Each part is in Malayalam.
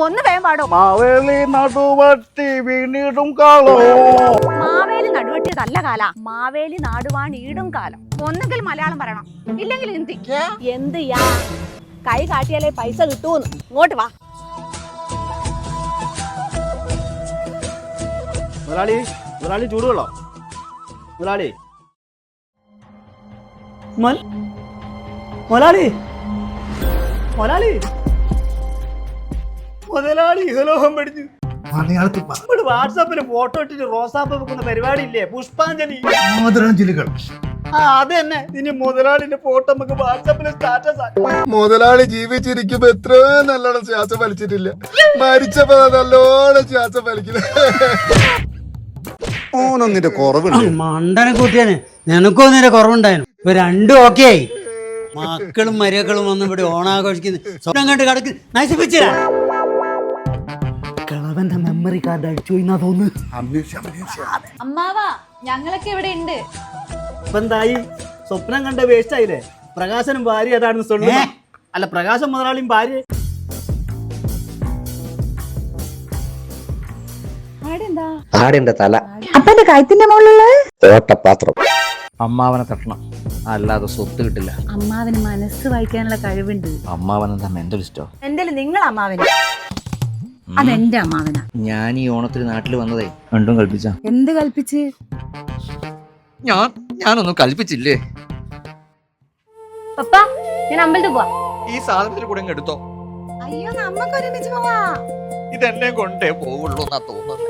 ഒന്ന് വേഗം പാടോ. മാവേലി നടുവട്ടി വീണിടും കാലോ. മാവേലി നടുവെട്ടിയതല്ല കാല, മാവേലി നാടുവാൻ ഈടും കാലം. ഒന്നെങ്കിൽ മലയാളം പറയണം, ഇല്ലെങ്കിൽ ഹിന്ദി. എന്ത് യാ കൈ കാട്ടിയാലേ പൈസ കിട്ടൂന്ന്. ഇങ്ങോട്ട് വാ. മുതലാളി, മുതലാളി ചൂടുവെള്ളം. മുതലാളി, മുതലാളി, മുതലാളി, മുതലാളി ഹലോഹം പഠിച്ചു. വാട്സാപ്പില് ഫോട്ടോ ഇട്ടിട്ട് റോസാപ്പ് വെക്കുന്ന പരിപാടി ഇല്ലേ, പുഷ്പാഞ്ജലി. അത് തന്നെ. ഇനി മുതലാളിന്റെ ഫോട്ടോ നമുക്ക് വാട്സാപ്പില് സ്റ്റാറ്റസ് ആക്കാം. മുതലാളി ജീവിച്ചിരിക്കുമ്പോ എത്രയോ നല്ലോണം ശ്വാസം വലിച്ചിട്ടില്ല, മരിച്ചപ്പോ നല്ലോണം ശ്വാസം വലിക്കില്ല. ഓനൊന്നിന്റെ കുറവുണ്ട്. മണ്ടനെ കൂട്ടിയാണ്, നിനക്കും ഒന്നിന്റെ കുറവുണ്ടായിരുന്നു. ഇപ്പൊ രണ്ടും ഓക്കെ ആയി. മക്കളും മരിയക്കളും വന്ന് ഇവിടെ ഓണാഘോഷിക്കുന്നു. സ്വപ്നം കണ്ട് കടക്ക് നശിപ്പിച്ചില്ല. കളവന്റെ മെമ്മറി കാർഡ് അടിച്ചു എന്നാ തോന്നുന്നു. അമ്മാവാ, ഞങ്ങളൊക്കെ ഇവിടെ ഉണ്ട്. ഇപ്പൊ എന്തായി? സ്വപ്നം കണ്ട വേസ്റ്റ് ആയില്ലേ? പ്രകാശനും ഭാര്യ അതാണെന്ന് സ്വന്തം. അല്ല, പ്രകാശം മുതലാളിയും ഭാര്യ. ആടിന്റെ തല, അപ്പന്റെ കഴുത്തിന്റെ മുകളിലുള്ള ഓട്ടപാത്രം. അമ്മാവനെ തട്ടണം, അല്ലാതെ സ്വത്ത് കിട്ടില്ല. അമ്മാവന് മനസ്സ് വായിക്കാനുള്ള കഴിവുണ്ട്. അമ്മാവനെന്താ മെന്റലിസ്റ്റോ? എന്റെ നിങ്ങൾ അമ്മാവന്, അതെന്റെ അമ്മാവനാ. ഞാൻ ഈ ഓണത്തിന് നാട്ടിൽ വന്നതേ രണ്ടും കൽപ്പിച്ച. എന്ത് കൽപ്പിച്ച്? ഞാനൊന്നും കൽപ്പിച്ചില്ലേ. പപ്പ, ഞാൻ അമ്പലത്തിൽ പോവാ. ഈ സാധനത്തിന് കൂടെ എടുത്തോ. അയ്യോ, നമ്മക്ക് ഒരുമിച്ച് പോവാ. ഇതെന്നെ കൊണ്ടേ പോവുള്ളൂ എന്നാ തോന്നുന്നത്.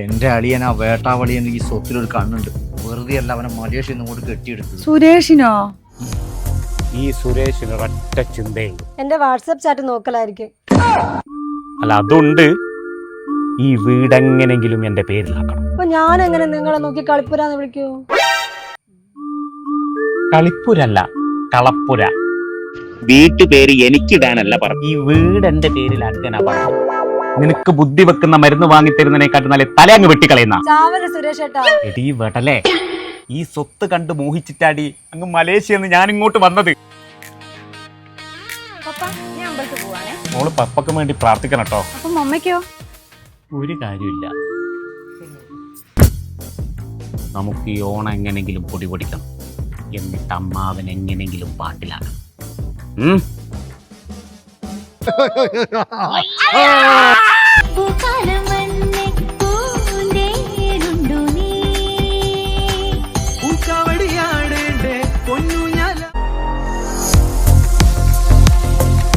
എന്റെ അളിയൻ, ആ വേട്ടാവളിയൻ ഈ സ്വത്തിലൊരു കണ്ണുണ്ട്. വെറുതെ അല്ല അവനെ മലേഷ്യയിൽ നിന്ന് കൂടി കെട്ടിയെടുത്തത്. സുരേഷിനോ? ഈ സുരേഷിന് ഒരൊറ്റ ചിന്തയുണ്ട്. എന്റെ വാട്സാപ്പ് ചാറ്റ് നോക്കലായിരിക്കും. അല്ല, അതുണ്ട്. ഈ വീടെങ്ങനെങ്കിലും എന്റെ പേരിലാക്കണം. അപ്പൊ ഞാൻ എങ്ങനെ നിങ്ങളെ നോക്കി കളിപ്പുരാന്ന് വിളിക്കൂ? കളിപ്പുരല്ല, കളപ്പുര. വീട്ടുപേര് എനിക്കിടാനല്ല പറഞ്ഞു. ഈ വീട് എന്റെ പേരിലാക്കാനാ പറഞ്ഞു. നിനക്ക് ബുദ്ധി വെക്കുന്ന മരുന്ന് വാങ്ങിത്തരുന്നതിനെക്കാട്ടും നല്ല തലയങ്ങ് വെട്ടിക്കളയുന്ന ചാവല് സുരേഷ് ഏട്ടാ. എടീ വെട്ടലേ, ഈ സ്വത്ത് കണ്ട് മോഹിച്ചിട്ടാടി അങ്ങ് മലേഷ്യന്ന് ഞാൻ ഇങ്ങോട്ട് വന്നത്. പപ്പ, ഞാൻ അമ്പലത്തിൽ പോവാണേ. മോള് പപ്പക്ക് വേണ്ടി പ്രാർത്ഥിക്കണം കേട്ടോ. അപ്പൊ മമ്മയ്ക്കോ? ഒരു കാര്യമില്ല. നമുക്ക് ഈ ഓണം എങ്ങനെങ്കിലും പൊടി പൊടിക്കണം, എന്നിട്ട് അമ്മാവൻ എങ്ങനെങ്കിലും പാട്ടിലാക്കണം. പൂക്കാലം